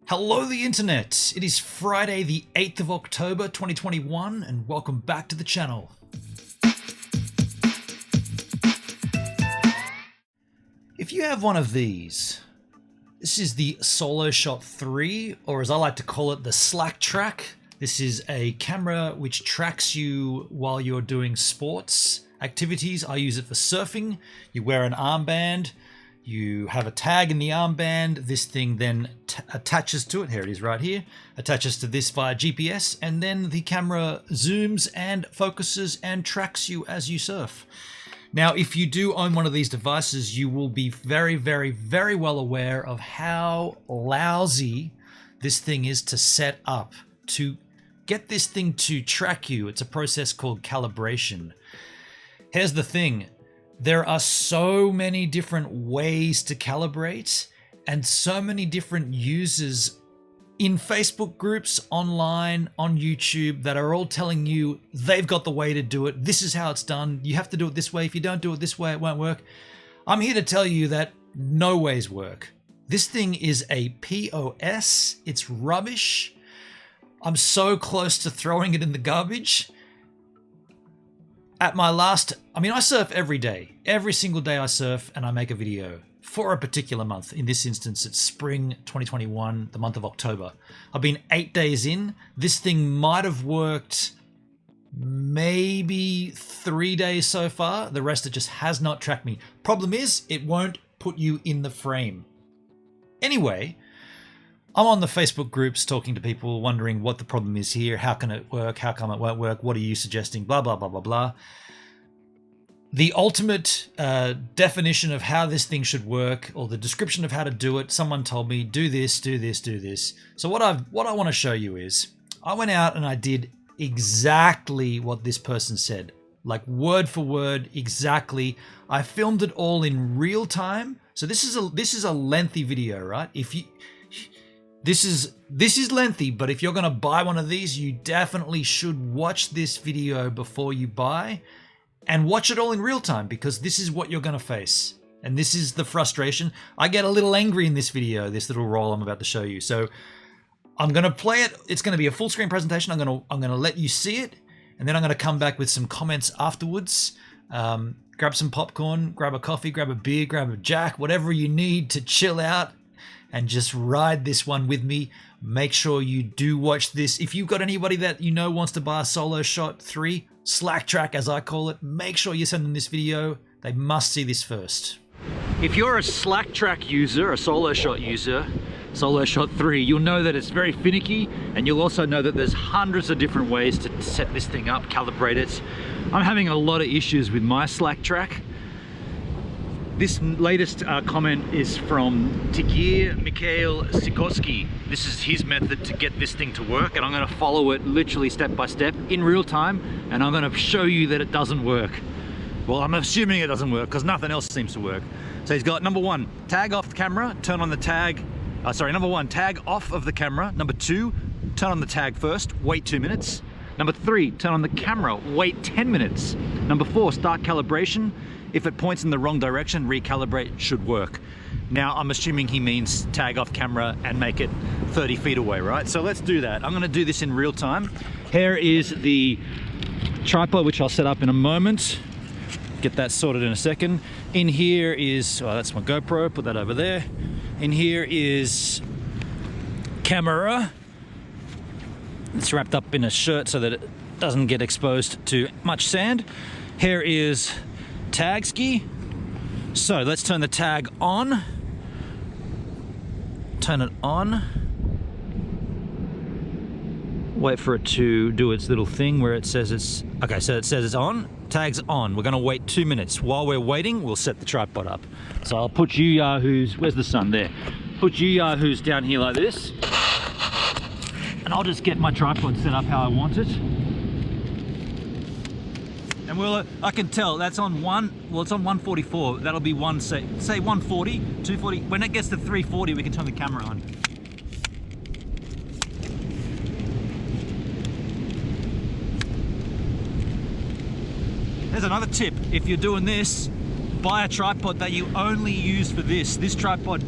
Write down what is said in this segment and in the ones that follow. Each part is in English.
Hello the internet! It is Friday the 8th of October 2021 and welcome back to the channel. If you have one of these, this is the SoloShot 3, or as I like to call it, the Slack Track. This is a camera which tracks you while you're doing sports activities. I use it for surfing. You wear an armband. You have a tag in the armband. This thing then attaches to it. Here it is right here. Attaches to this via GPS, and then the camera zooms and focuses and tracks you as you surf. Now, if you do own one of these devices, you will be very, very, very well aware of how lousy this thing is to set up. To get this thing to track you, it's a process called calibration. Here's the thing. There are so many different ways to calibrate and so many different users in Facebook groups, online, on YouTube that are all telling you they've got the way to do it. This is how it's done. You have to do it this way. If you don't do it this way, it won't work. I'm here to tell you that no ways work. This thing is a POS. It's rubbish. I'm so close to throwing it in the garbage. At my last, I surf every day. Every single day I surf and I make a video for a particular month. In this instance, it's spring 2021, the month of October. I've been 8 days in. This thing might have worked maybe 3 days so far. The rest, it just has not tracked me. Problem is, it won't put you in the frame. Anyway, I'm on the Facebook groups talking to people, wondering what the problem is here. How can it work? How come it won't work? What are you suggesting? Blah, blah, blah, blah, blah. The ultimate definition of how this thing should work, or the description of how to do it, someone told me, do this, do this, do this. So what I want to show you is, I went out and I did exactly what this person said. Like word for word, exactly. I filmed it all in real time. So this is a lengthy video, right? This is lengthy, but if you're going to buy one of these, you definitely should watch this video before you buy and watch it all in real time, because this is what you're going to face. And this is the frustration. I get a little angry in this video, this little roll I'm about to show you. So I'm going to play it. It's going to be a full screen presentation. I'm going to let you see it, and then I'm going to come back with some comments afterwards. Grab some popcorn, grab a coffee, grab a beer, grab a Jack, whatever you need to chill out and just ride this one with me. Make sure you do watch this. If you've got anybody that you know wants to buy a SoloShot 3, Slack Track as I call it, make sure you send them this video. They must see this first. If you're a Slack Track user, a SoloShot user, SoloShot 3, you'll know that it's very finicky, and you'll also know that there's hundreds of different ways to set this thing up, calibrate it. I'm having a lot of issues with my Slack Track. This latest comment is from Tigir Mikhail Sikorsky. This is his method to get this thing to work, and I'm going to follow it literally step by step in real time, and I'm going to show you that it doesn't work. Well, I'm assuming it doesn't work because nothing else seems to work. So he's got number 1, tag off the camera, turn on the tag. Number 1, tag off of the camera. Number 2, turn on the tag first, wait 2 minutes. Number 3, turn on the camera, wait 10 minutes. Number 4, start calibration. If it points in the wrong direction, recalibrate should work. Now, I'm assuming he means tag off camera and make it 30 feet away, right? So let's do that. I'm gonna do this in real time. Here is the tripod, which I'll set up in a moment. Get that sorted in a second. In here is, that's my GoPro, put that over there. In here is camera. It's wrapped up in a shirt so that it doesn't get exposed to much sand. Here is tag ski. So let's turn the tag on. Turn it on. Wait for it to do its little thing where it says it's, okay, so it says it's on. Tag's on. We're gonna wait 2 minutes. While we're waiting, we'll set the tripod up. So I'll put you yahoos, where's the sun? There. Put you yahoos down here like this. And I'll just get my tripod set up how I want it. And I can tell that's on it's on 144. That'll be say 140, 240. When it gets to 340, we can turn the camera on. There's another tip. If you're doing this, buy a tripod that you only use for this. This tripod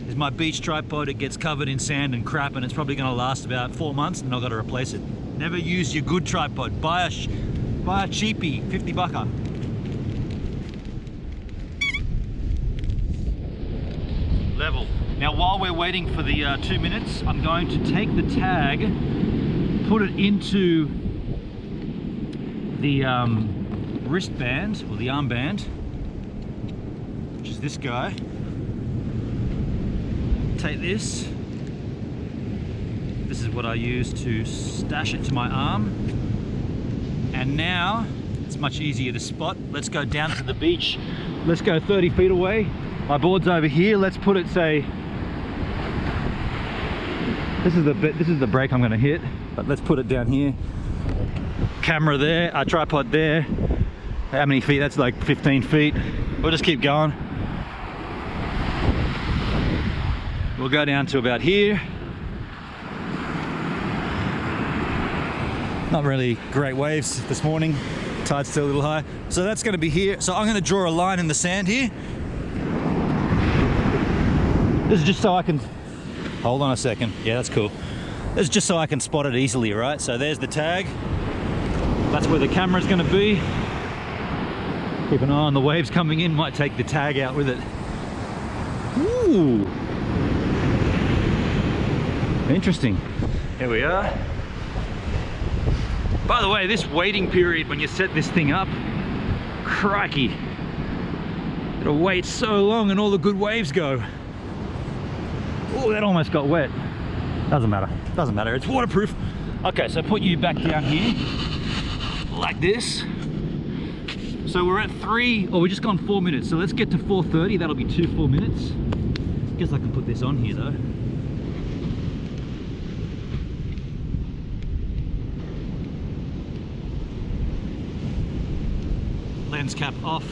is my beach tripod. It gets covered in sand and crap, and it's probably going to last about 4 months, and I've got to replace it. Never use your good tripod. Buy a cheapie, 50 bucka. Level. Now while we're waiting for the 2 minutes, I'm going to take the tag, put it into the wristband, or the armband, which is this guy. Take this. This is what I use to stash it to my arm. And now it's much easier to spot. Let's go down to the beach. Let's go 30 feet away. My board's over here. Let's put it, say, this is the break I'm going to hit, but let's put it down here. Camera there, our tripod there. How many feet? That's like 15 feet. We'll just keep going. We'll go down to about here. Not really great waves this morning. Tide's still a little high. So that's going to be here. So I'm going to draw a line in the sand here. This is just so I can, hold on a second. Yeah, that's cool. This is just so I can spot it easily, right? So there's the tag. That's where the camera's going to be. Keep an eye on the waves coming in. Might take the tag out with it. Ooh. Interesting. Here we are. By the way, this waiting period when you set this thing up, crikey. Gotta wait so long and all the good waves go. Oh, that almost got wet. Doesn't matter. Doesn't matter. It's waterproof. Okay, so put you back down here like this. So we're at 3, or we've just gone 4 minutes. So let's get to 4:30. That'll be 2 full minutes. Guess I can put this on here though. Lens cap off.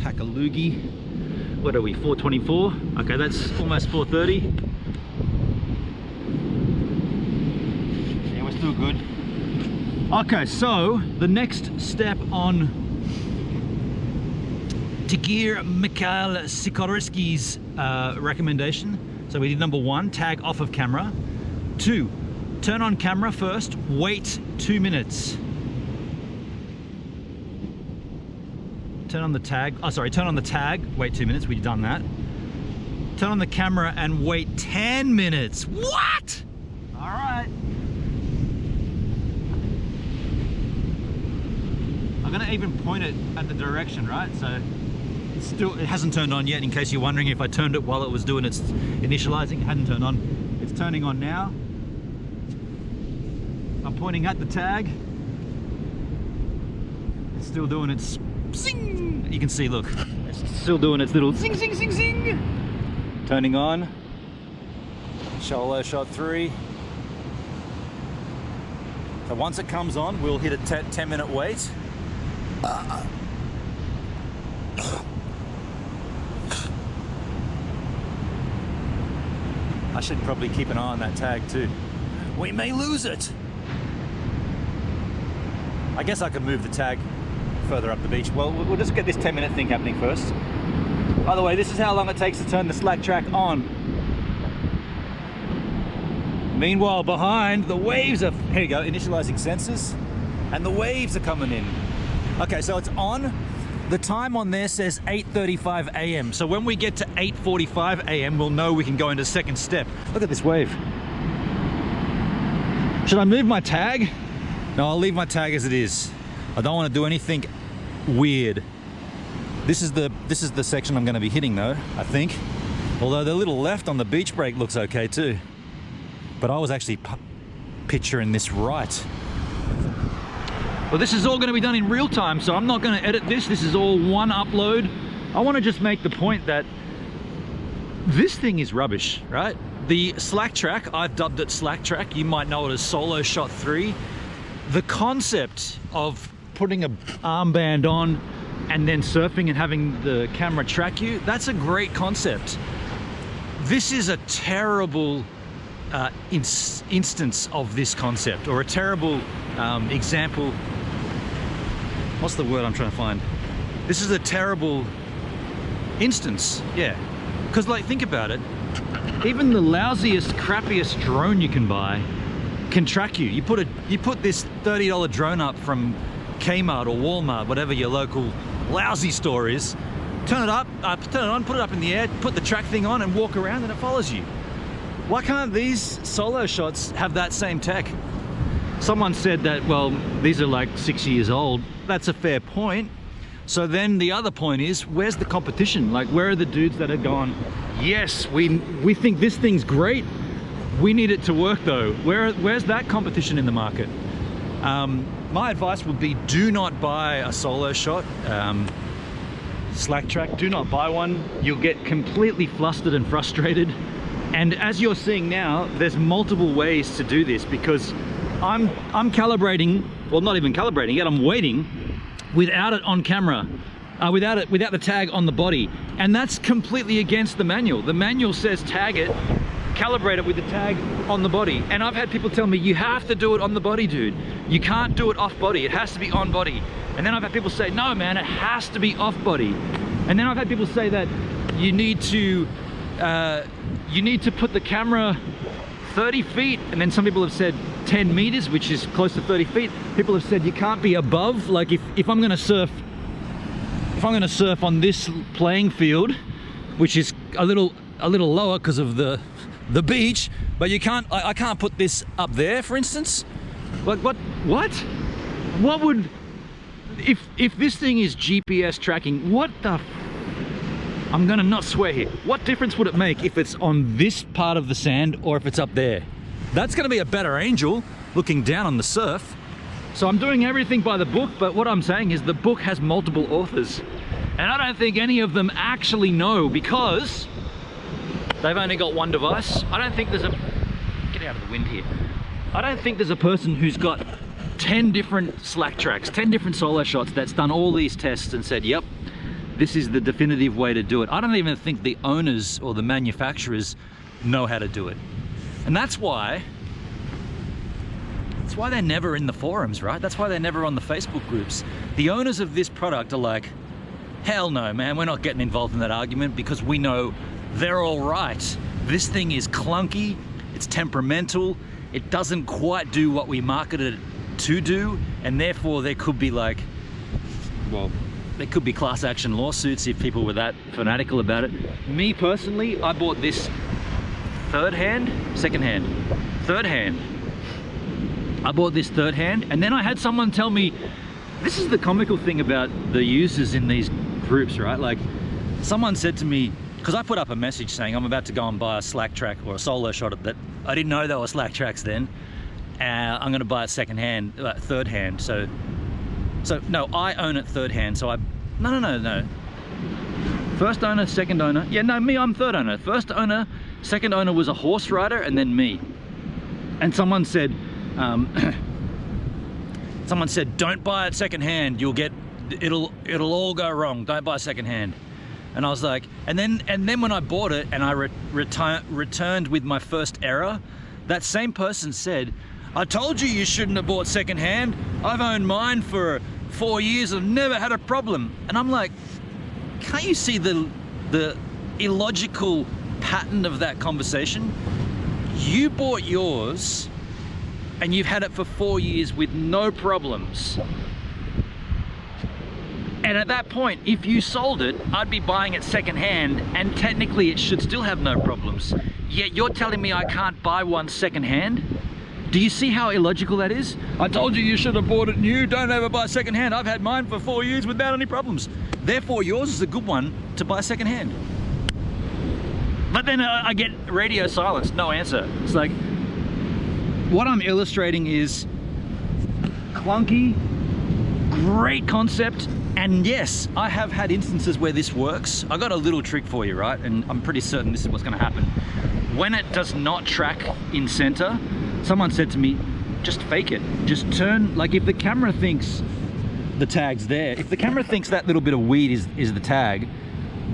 Hack a loogie. What are we, 4:24? Okay, that's almost 4:30. Yeah, we're still good. Okay, so the next step on Tagir Mikhail Sikorsky's recommendation. So we did number 1, tag off of camera. 2, turn on camera first, wait 2 minutes. Turn on the tag, turn on the tag, wait 2 minutes, we've done that. Turn on the camera and wait 10 minutes. What? All right. I'm gonna even point it at the direction, right? So it hasn't turned on yet, in case you're wondering if I turned it while it was doing its initializing. It hadn't turned on. It's turning on now. I'm pointing at the tag. It's still doing its zing. You can see, look, it's still doing its little zing, zing, zing, zing. Turning on. SoloShot 3. So once it comes on, we'll hit a 10-minute wait. I should probably keep an eye on that tag too. We may lose it. I guess I could move the tag further up the beach. Well, we'll just get this 10-minute thing happening first. By the way, this is how long it takes to turn the slack track on. Meanwhile, behind, the waves are, here you go, initializing sensors, and the waves are coming in. Okay, so it's on. The time on there says 8:35 a.m. So when we get to 8:45 a.m., we'll know we can go into second step. Look at this wave. Should I move my tag? No, I'll leave my tag as it is. I don't want to do anything weird. This is the section I'm going to be hitting though, I think. Although the little left on the beach break looks okay too. But I was actually picturing this right. Well, this is all going to be done in real time, so I'm not going to edit this. This is all one upload. I want to just make the point that this thing is rubbish, right? The slack track, I've dubbed it slack track. You might know it as SoloShot 3. The concept of putting an armband on and then surfing and having the camera track you, that's a great concept. This is a terrible instance of this concept, or a terrible example what's the word I'm trying to find? This is a terrible instance, yeah. Because like, think about it. Even the lousiest, crappiest drone you can buy can track you. You put this $30 drone up from Kmart or Walmart, whatever your local lousy store is. Turn it up, turn it on, put it up in the air, put the track thing on and walk around and it follows you. Why can't these SoloShots have that same tech? Someone said that, well, these are like 6 years old. That's a fair point. So then the other point is, where's the competition? Like, where are the dudes that are gone, yes, we think this thing's great. We need it to work though. Where's that competition in the market? My advice would be, do not buy a SoloShot slack track. Do not buy one. You'll get completely flustered and frustrated. And as you're seeing now, there's multiple ways to do this, because I'm calibrating, well, not even calibrating yet, I'm waiting without it on camera, without the tag on the body. And that's completely against the manual. The manual says tag it, calibrate it with the tag on the body. And I've had people tell me, you have to do it on the body, dude. You can't do it off body, it has to be on body. And then I've had people say, no man, it has to be off body. And then I've had people say that you need to put the camera 30 feet, and then some people have said 10 meters, which is close to 30 feet. People have said you can't be above, like if I'm gonna surf on this playing field, which is a little lower because of the beach, but you can't, I can't put this up there, for instance. Like what would, if this thing is GPS tracking, what the I'm gonna not swear here. What difference would it make if it's on this part of the sand or if it's up there? That's gonna be a better angel looking down on the surf. So I'm doing everything by the book, but what I'm saying is the book has multiple authors. And I don't think any of them actually know, because they've only got one device. I don't think there's a, get out of the wind here. I don't think there's a person who's got 10 different slack tracks, 10 different SoloShots that's done all these tests and said, yep, this is the definitive way to do it. I don't even think the owners or the manufacturers know how to do it. And that's why they're never in the forums, right? That's why they're never on the Facebook groups. The owners of this product are like, hell no, man, we're not getting involved in that argument, because we know they're all right. This thing is clunky, it's temperamental, it doesn't quite do what we marketed it to do, and therefore there could be like, well, there could be class action lawsuits if people were that fanatical about it. Me personally, I bought this third hand. I bought this third hand, and then I had someone tell me, this is the comical thing about the users in these groups, right? Like, someone said to me, because I put up a message saying I'm about to go and buy a slack track or a SoloShot that I didn't know there were slack tracks then. I'm going to buy it second hand, third hand. So no, I own it third hand. So no. First owner, second owner. Yeah, no, me, I'm third owner. First owner, second owner was a horse rider, and then me. And someone said, don't buy it second hand. It'll all go wrong. Don't buy second hand. And I was like, and then when I bought it and I returned with my first error, that same person said, I told you shouldn't have bought second hand. I've owned mine for 4 years and never had a problem. And I'm like, can't you see the illogical pattern of that conversation? You bought yours and you've had it for 4 years with no problems. And at that point, if you sold it, I'd be buying it secondhand, and technically it should still have no problems. Yet you're telling me I can't buy one secondhand? Do you see how illogical that is? I told you should have bought it new. Don't ever buy secondhand. I've had mine for 4 years without any problems. Therefore, yours is a good one to buy secondhand. But then I get radio silence, no answer. It's like, what I'm illustrating is clunky, great concept. And yes, I have had instances where this works. I got a little trick for you, right? And I'm pretty certain this is what's gonna happen. When it does not track in center, someone said to me, just fake it. Just turn, like if the camera thinks the tag's there, if the camera thinks that little bit of weed is the tag,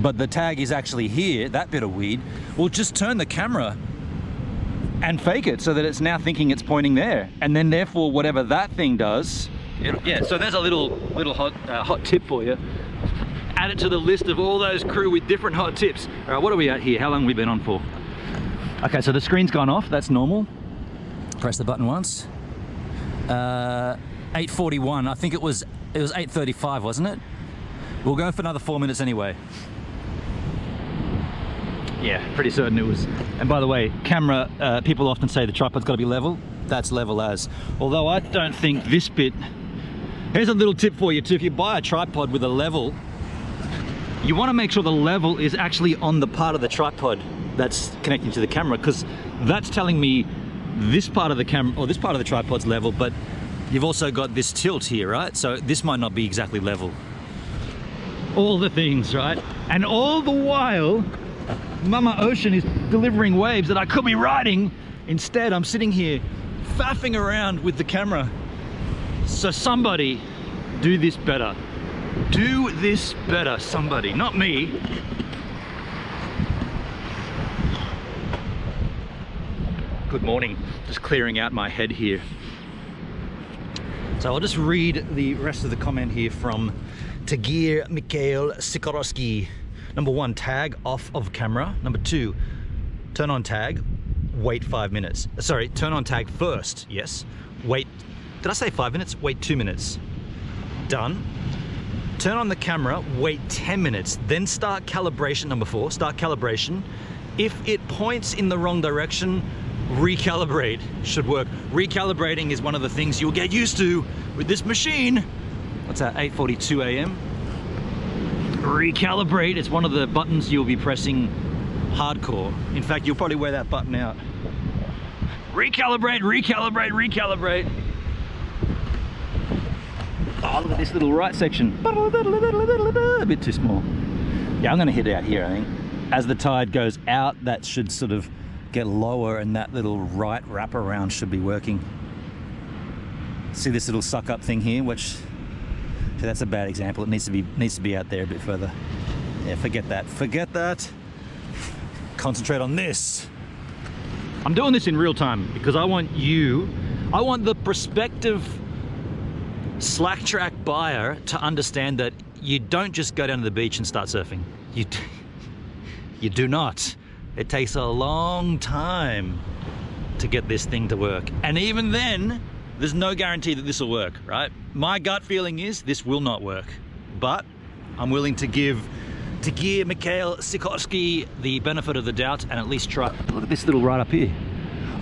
but the tag is actually here, that bit of weed, well, just turn the camera and fake it so that it's now thinking it's pointing there. And then therefore, whatever that thing does, Yeah, so there's a little hot tip for you. Add it to the list of all those crew with different hot tips. All right, what are we at here? How long have we been on for? Okay, so the screen's gone off. That's normal. Press the button once. 8:41. I think it was 8:35, wasn't it? We'll go for another 4 minutes anyway. Yeah, pretty certain it was. And by the way, camera, people often say the tripod's got to be level. That's level as. Although I don't think this bit. Here's a little tip for you too. If you buy a tripod with a level, you want to make sure the level is actually on the part of the tripod that's connecting to the camera, because that's telling me this part of the camera or this part of the tripod's level, but you've also got this tilt here, right? So this might not be exactly level. All the things, right? And all the while, Mama Ocean is delivering waves that I could be riding. Instead, I'm sitting here faffing around with the camera. So somebody do this better. Do this better, somebody, not me. Good morning, just clearing out my head here. So I'll just read the rest of the comment here from Tagir Mikhail Sikorowski. Number 1, tag off of camera. Number 2, turn on tag, wait 5 minutes. Sorry, turn on tag first, yes. Wait, did I say 5 minutes? Wait 2 minutes. Done. Turn on the camera, wait 10 minutes, then start calibration. Number 4, start calibration. If it points in the wrong direction, recalibrate. Should work. Recalibrating is one of the things you'll get used to with this machine. What's that, 8:42 a.m.? Recalibrate, it's one of the buttons you'll be pressing hardcore. In fact, you'll probably wear that button out. Recalibrate, recalibrate, recalibrate. Oh, look at this little right section. A bit too small. Yeah, I'm gonna hit it out here, I think. As the tide goes out, that should sort of get lower and that little right wraparound should be working. See this little suck up thing here, which, so that's a bad example. It needs to be out there a bit further. Yeah, forget that. Forget that. Concentrate on this. I'm doing this in real time because I want the prospective slack track buyer to understand that you don't just go down to the beach and start surfing. You do not. It takes a long time to get this thing to work. And even then, there's no guarantee that this will work, right? My gut feeling is this will not work, but I'm willing to give Mikhail Sikorowski the benefit of the doubt and at least try. Look at this little right up here.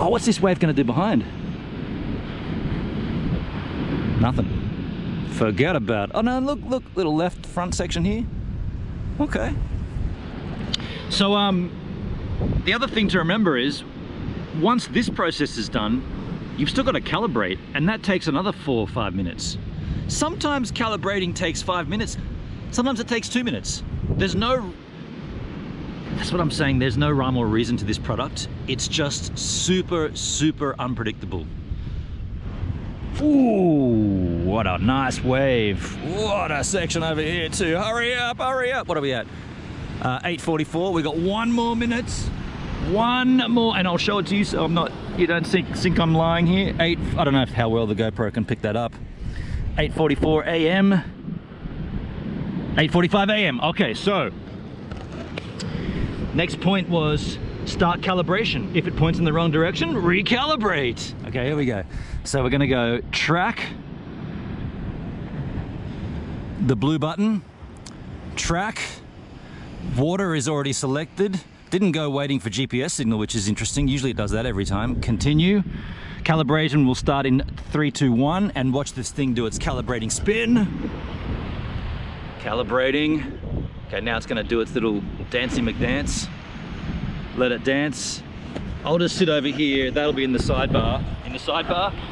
Oh, what's this wave gonna do behind? Nothing. Forget about it. Oh no, look, little left front section here. Okay. So, the other thing to remember is, once this process is done, you've still got to calibrate, and that takes another 4 or 5 minutes. Sometimes calibrating takes 5 minutes, sometimes it takes 2 minutes. That's what I'm saying, there's no rhyme or reason to this product. It's just super, super unpredictable. Ooh, what a nice wave. What a section over here too. Hurry up, hurry up. What are we at? 8:44, we got 1 more minute. 1 more, and I'll show it to you so you don't think I'm lying here. I don't know how well the GoPro can pick that up. 8:44 a.m. 8:45 a.m. Okay, so next point was start calibration. If it points in the wrong direction, recalibrate. Okay, here we go. So we're gonna go track, the blue button, track, water is already selected. Didn't go waiting for GPS signal, which is interesting. Usually it does that every time. Continue. Calibration will start in 3, 2, 1, and watch this thing do its calibrating spin. Calibrating. Okay, now it's gonna do its little dancey McDance. Let it dance. I'll just sit over here. That'll be in the sidebar.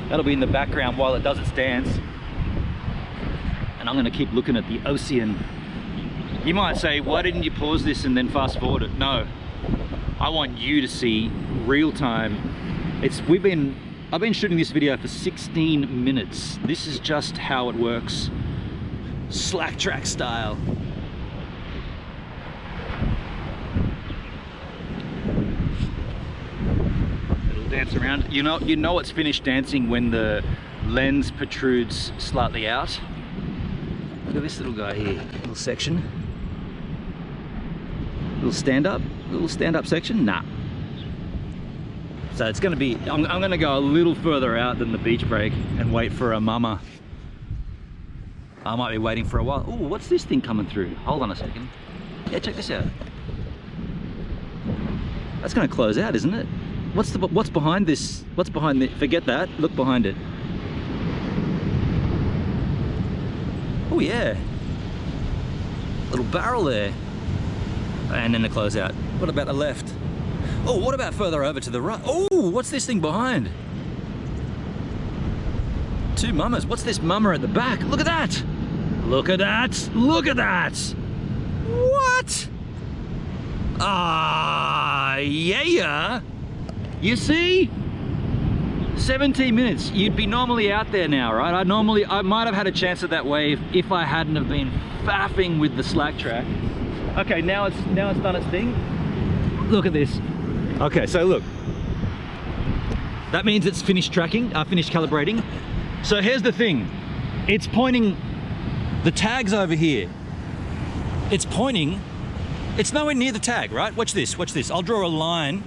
That'll be in the background while it does its dance. And I'm gonna keep looking at the ocean. You might say, why didn't you pause this and then fast forward it? No, I want you to see real time. I've been shooting this video for 16 minutes. This is just how it works. Slack track style. It'll dance around. You know it's finished dancing when the lens protrudes slightly out. Look at this little guy here, little section. Little stand-up section? Nah. So it's gonna be, I'm gonna go a little further out than the beach break and wait for a mama. I might be waiting for a while. Oh, what's this thing coming through? Hold on a second. Yeah, check this out. That's gonna close out, isn't it? What's behind this? What's behind it? Forget that, look behind it. Oh yeah. Little barrel there. And then the close out. What about the left? Oh, what about further over to the right? Oh, what's this thing behind? Two mamas. What's this mama at the back? Look at that! Look at that! Look at that! What? Ah, yeah. You see? 17 minutes. You'd be normally out there now, right? I might have had a chance at that wave if I hadn't have been faffing with the slack track. Okay, now it's done its thing. Look at this. Okay, so look. That means it's finished tracking, finished calibrating. So here's the thing. It's pointing, the tag's over here. It's pointing, it's nowhere near the tag, right? Watch this, watch this. I'll draw a line.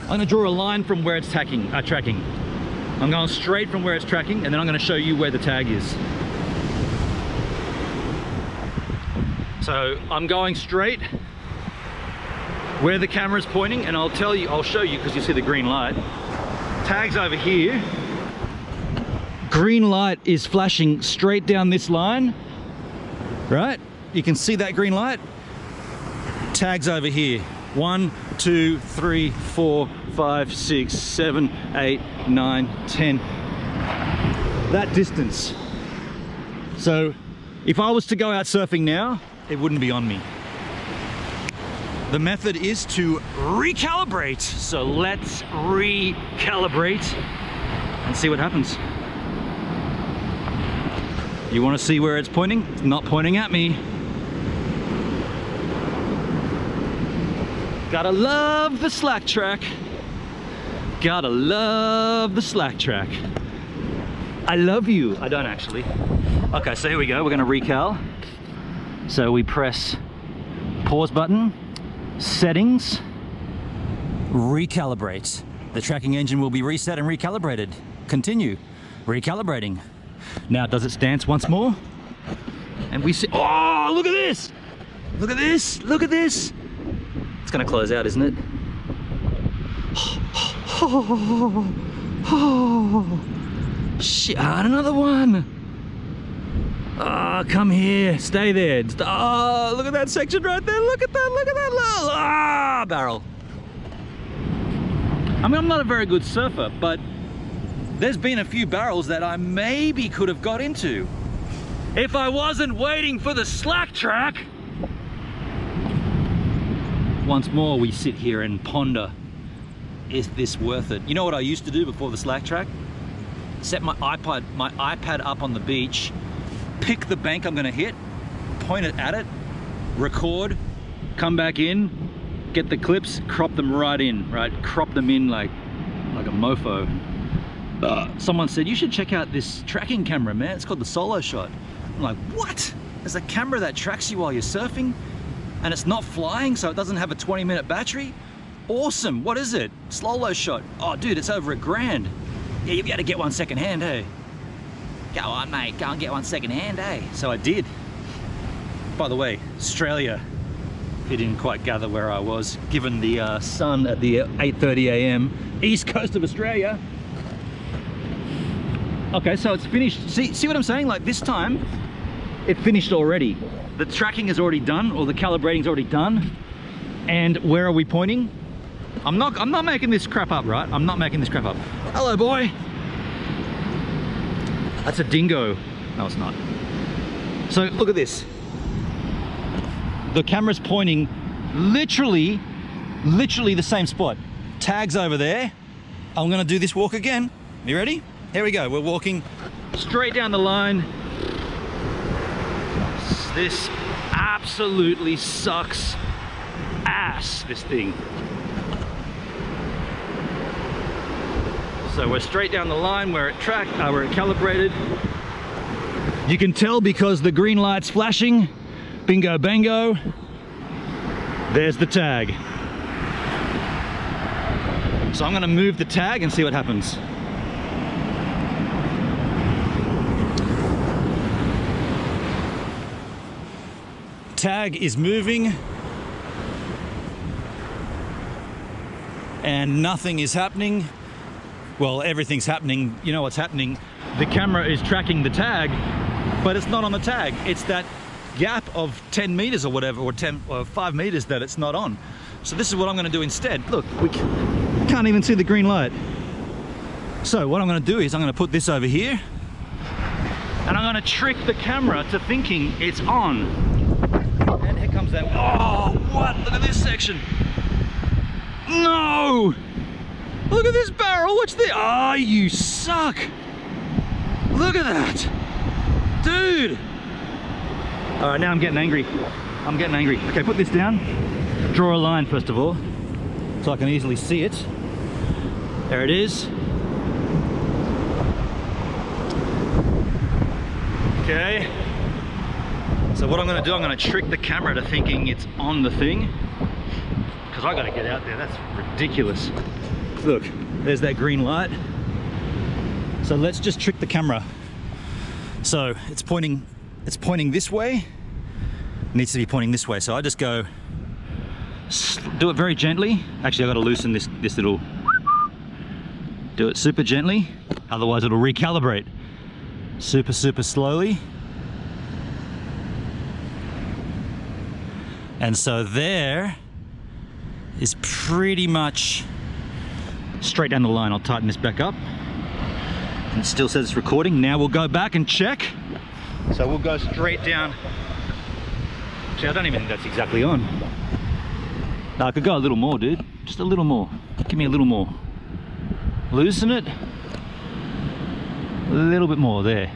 I'm gonna draw a line from where it's tracking. I'm going straight from where it's tracking, and then I'm gonna show you where the tag is. So I'm going straight where the camera's pointing, and I'll show you because you see the green light. Tag's over here. Green light is flashing straight down this line, right? You can see that green light. Tag's over here. 1, 2, 3, 4, 5, 6, 7, 8, 9, 10. That distance. So if I was to go out surfing now, it wouldn't be on me. The method is to recalibrate. So let's recalibrate and see what happens. You want to see where it's pointing? It's not pointing at me. Gotta love the slack track. Gotta love the slack track. I love you. I don't actually. Okay, so here we go. We're gonna recal. So we press pause button, settings, recalibrate. The tracking engine will be reset and recalibrated. Continue. Recalibrating. Now does it stance once more? And we see, oh, look at this! Look at this, look at this! It's gonna close out, isn't it? Shit, another one! Ah, oh, come here, stay there. Oh, look at that section right there, look at that, look at that! Ah, barrel. I mean, I'm not a very good surfer, but there's been a few barrels that I maybe could have got into if I wasn't waiting for the slack track. Once more we sit here and ponder, is this worth it? You know what I used to do before the slack track? Set my iPad up on the beach, pick the bank I'm gonna hit, point it at it, record, come back in, get the clips, crop them right in, right? Crop them in like a mofo. Someone said, you should check out this tracking camera, man. It's called the SoloShot. I'm like, what? There's a camera that tracks you while you're surfing and it's not flying, so it doesn't have a 20-minute battery? Awesome, what is it? SoloShot. Oh, dude, it's over $1,000. Yeah, you'll be able to get one secondhand, hey? Go on, mate, go and get one secondhand, hey? So I did. By the way, Australia, if you didn't quite gather where I was, given the sun at the 8:30 a.m. east coast of Australia. Okay, so it's finished. See what I'm saying? Like this time, it finished already. The tracking is already done, or the calibrating is already done. And where are we pointing? I'm not making this crap up, right? I'm not making this crap up. Hello, boy. That's a dingo. No, it's not. So look at this. The camera's pointing literally the same spot. Tag's over there. I'm gonna do this walk again. You ready? Here we go. We're walking straight down the line. This absolutely sucks ass, this thing. So we're straight down the line, we're at track, we're at calibrated. You can tell because the green light's flashing. Bingo bango. There's the tag. So I'm gonna move the tag and see what happens. Tag is moving and nothing is happening. Well, everything's happening. You know what's happening? The camera is tracking the tag, but it's not on the tag. It's that gap of 10 meters or whatever, or 5 meters that it's not on. So this is what I'm going to do instead. Look, we can't even see the green light. So what I'm going to do is I'm going to put this over here and I'm going to trick the camera to thinking it's on. And here comes that. Oh, what? Look at this section. No! Look at this barrel. Watch this. Oh, you suck. Look at that. Dude. All right, now I'm getting angry. I'm getting angry. Okay, put this down. Draw a line first of all, so I can easily see it. There it is. Okay. So what I'm gonna do, I'm gonna trick the camera to thinking it's on the thing, because I gotta get out there. That's ridiculous. Look, there's that green light. So let's just trick the camera. So it's pointing this way. It needs to be pointing this way. So I just go, do it very gently. Actually, I gotta loosen this little, do it super gently, otherwise it'll recalibrate. Super slowly. And so there is pretty much straight down the line. I'll tighten this back up. And it still says it's recording. Now we'll go back and check. So we'll go straight down. Actually, I don't even think that's exactly on. No, I could go a little more, dude. Just a little more. Give me a little more. Loosen it. A little bit more there.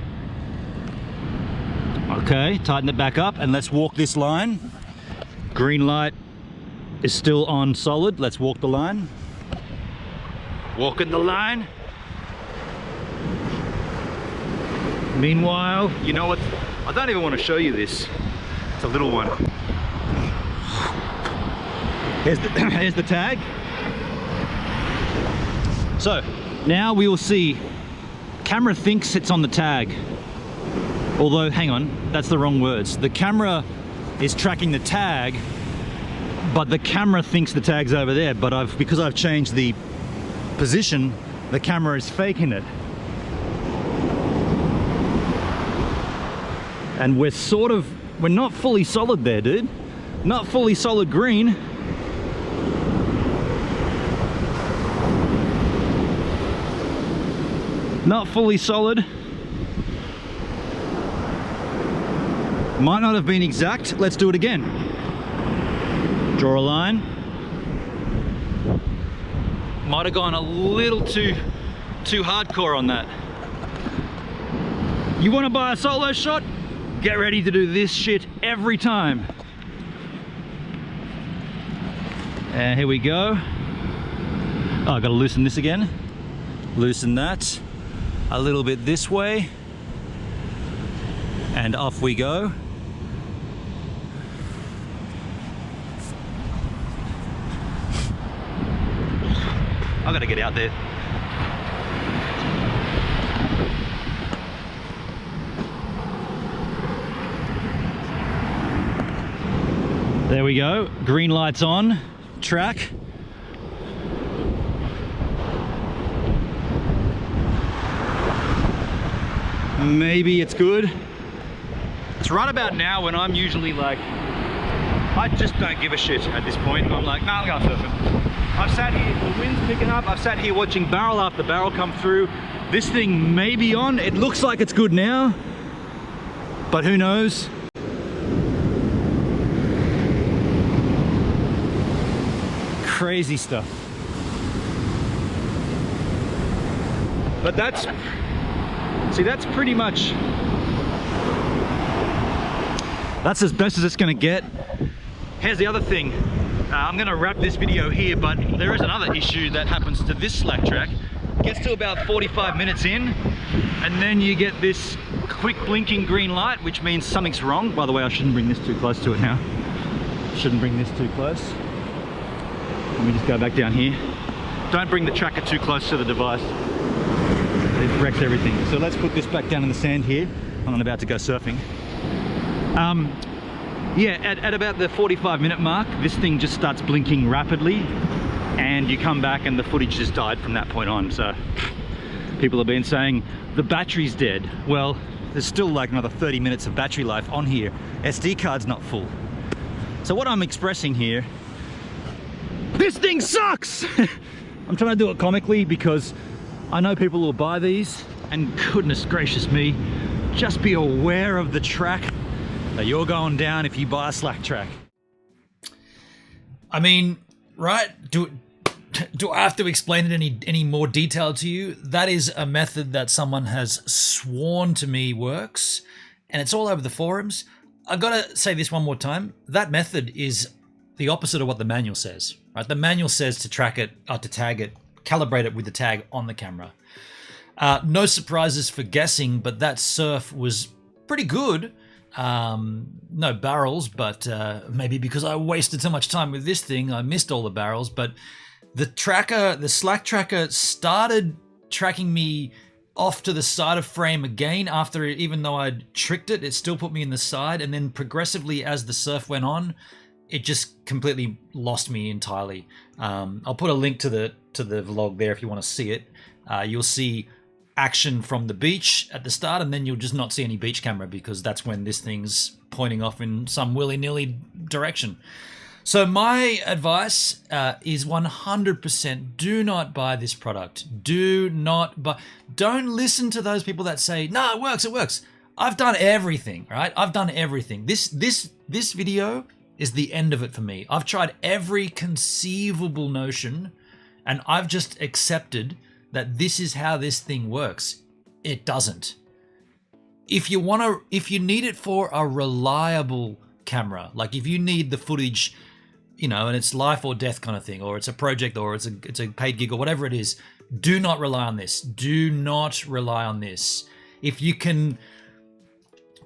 Okay, tighten it back up and let's walk this line. Green light is still on solid. Let's walk the line. Walking the line. Meanwhile, you know what? I don't even want to show you this. It's a little one. Here's the tag. So now we will see. Camera thinks it's on the tag. Although, hang on, that's the wrong words. The camera is tracking the tag, but the camera thinks the tag's over there. But because I've changed the position, the camera is faking it. And we're not fully solid there, dude. Not fully solid green. Not fully solid. Might not have been exact. Let's do it again. Draw a line. Might have gone a little too hardcore on that. You want to buy a SoloShot? Get ready to do this shit every time. And here we go. Oh, I gotta loosen this again. Loosen that. A little bit this way. And off we go. I gotta get out there. There we go, green lights on, track. Maybe it's good. It's right about now when I'm usually like, I just don't give a shit at this point. I'm like, nah, I'm going surfing. I've sat here, the wind's picking up, I've sat here watching barrel after barrel come through. This thing may be on, it looks like it's good now, but who knows? Crazy stuff. But that's pretty much, that's as best as it's gonna get. Here's the other thing. I'm gonna wrap this video here, but there is another issue that happens to this slack track. Gets to about 45 minutes in, and then you get this quick blinking green light, which means something's wrong. By the way, I shouldn't bring this too close to it now. Shouldn't bring this too close. Let me just go back down here. Don't bring the tracker too close to the device. It wrecks everything. So let's put this back down in the sand here. I'm about to go surfing. Yeah, at about the 45-minute mark, this thing just starts blinking rapidly, and you come back and the footage just died from that point on. So people have been saying the battery's dead. Well, there's still like another 30 minutes of battery life on here. SD card's not full. So what I'm expressing here, this thing sucks! I'm trying to do it comically because I know people will buy these, and goodness gracious me, just be aware of the track that you're going down if you buy a slack track. I mean, right? Do I have to explain it any more detail to you? That is a method that someone has sworn to me works, and it's all over the forums. I've got to say this one more time. That method is the opposite of what the manual says. Right? The manual says to track it, to tag it, calibrate it with the tag on the camera. No surprises for guessing, but that surf was pretty good. No barrels, but maybe because I wasted so much time with this thing, I missed all the barrels. But the slack tracker started tracking me off to the side of frame again after, even though I'd tricked it, it still put me in the side. And then progressively as the surf went on, it just completely lost me entirely. I'll put a link to the vlog there if you want to see it. You'll see action from the beach at the start, and then you'll just not see any beach camera because that's when this thing's pointing off in some willy-nilly direction. So my advice is 100% do not buy this product. Do not buy. Don't listen to those people that say, no, it works, it works. I've done everything, right? I've done everything. This video is the end of it for me. I've tried every conceivable notion, and I've just accepted that this is how this thing works. It doesn't. If you need it for a reliable camera, like if you need the footage, you know, and it's life or death kind of thing, or it's a project, or it's a paid gig, or whatever it is, do not rely on this. Do not rely on this. If you can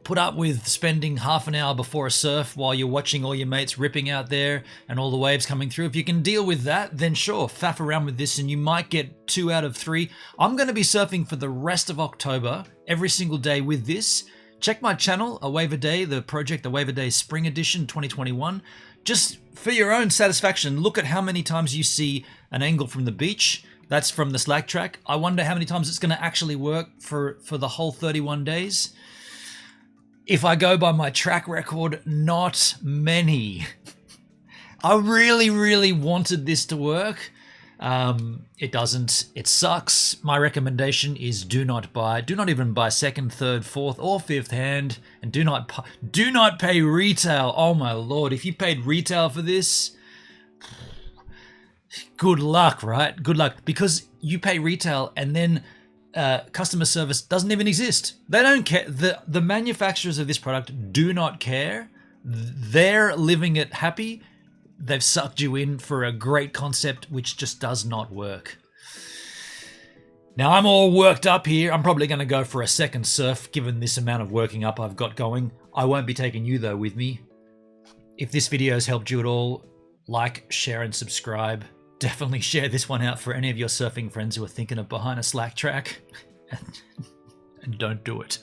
put up with spending half an hour before a surf while you're watching all your mates ripping out there and all the waves coming through, if you can deal with that, then sure, faff around with this and you might get 2 out of 3. I'm going to be surfing for the rest of October every single day with this. Check my channel, A Wave a Day, the project A Wave a Day Spring Edition 2021. Just for your own satisfaction, look at how many times you see an angle from the beach. That's from the slack track. I wonder how many times it's going to actually work for the whole 31 days. If I go by my track record, not many. I really, really wanted this to work. It doesn't. It sucks. My recommendation is do not buy. Do not even buy second, third, fourth, or fifth hand, and do not pay retail. Oh my lord! If you paid retail for this, good luck, right? Good luck, because you pay retail and then customer service doesn't even exist. They don't care. The manufacturers of this product do not care. They're living it happy. They've sucked you in for a great concept which just does not work. Now I'm all worked up here. I'm probably going to go for a second surf given this amount of working up I've got going. I won't be taking you though with me. If this video has helped you at all, like, share and subscribe. Definitely share this one out for any of your surfing friends who are thinking of buying a slack track. And don't do it.